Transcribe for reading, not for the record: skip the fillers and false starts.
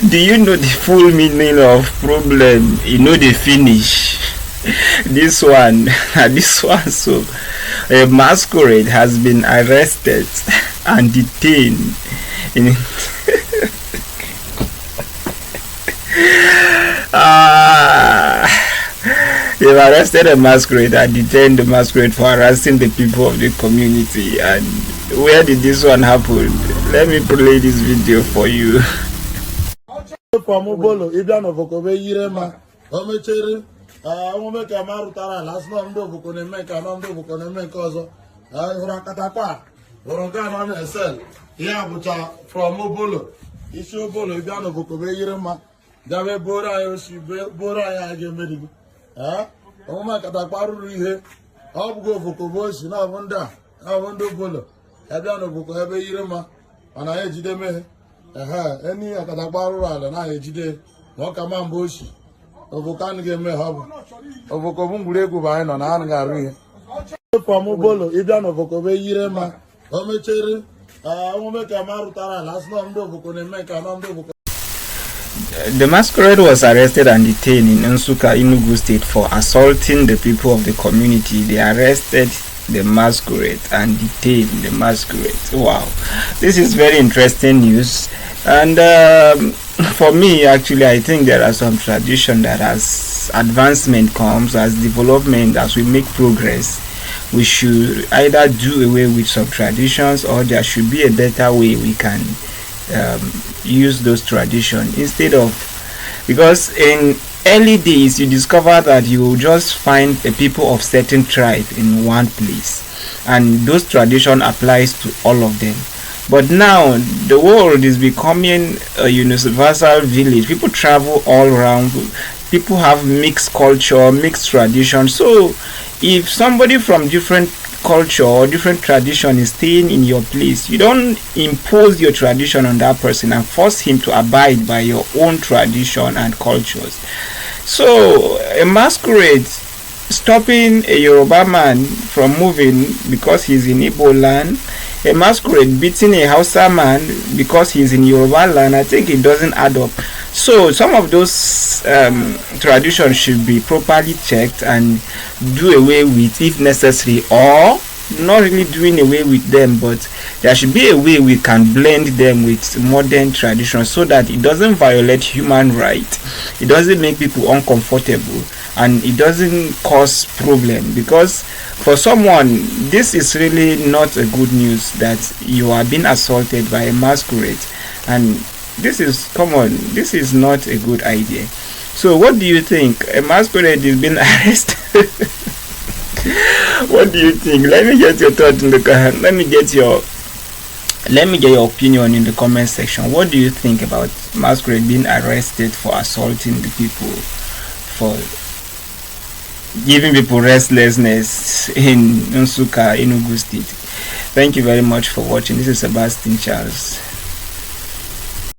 Do you know the full meaning of problem? You know the finish. This one, this one. So, a masquerade has been arrested and detained in. They've arrested a masquerade and detained the masquerade for harassing the people of the community. And where did this one happen? Let me play this video for you. Jabe bora yo si bora ya ge medigu o ma kata paru ihe o bugo foko bo si na wonda bolo e bia no bugo ebe yire ma ana ye jide me eni akata paru ala na ye jide no ka ma mbo si o buka ni ge me hobo o bugo bungure egu ba no na an ga ru ihe for mo bolo e bia no bugo be yire ma o me chere o me ka maru tara las no ndo bugo ne me ka no ndo bugo. The masquerade was arrested and detained in Enugu State for assaulting the people of the community. They arrested the masquerade and detained the masquerade. Wow, this is very interesting news. And for me, actually, I think there are some tradition that as advancement comes, as development, as we make progress, we should either do away with some traditions, or there should be a better way we can use those traditions instead of, because in early days you discover that you just find a people of certain tribe in one place and those tradition applies to all of them. But now the world is becoming a universal village. People travel all around, people have mixed culture, mixed tradition. So if somebody from different culture or different tradition is staying in your place, you don't impose your tradition on that person and force him to abide by your own tradition and cultures. So a masquerade stopping a Yoruba man from moving because he's in Igbo land, a masquerade beating a Hausa man because he's in Yoruba land, I think it doesn't add up. So some of those traditions should be properly checked and do away with if necessary, or not really doing away with them, but there should be a way we can blend them with modern traditions so that it doesn't violate human rights, it doesn't make people uncomfortable, and it doesn't cause problem. Because for someone, this is really not a good news that you are being assaulted by a masquerade, and this is common. This is not a good idea. So what do you think? A masquerade is being arrested. What do you think? Let me get your thoughts in the let me get your opinion in the comment section. What do you think about masquerade being arrested for assaulting the people, for giving people restlessness in Enugu State? Thank you very much for watching. This is Sabastine Charles.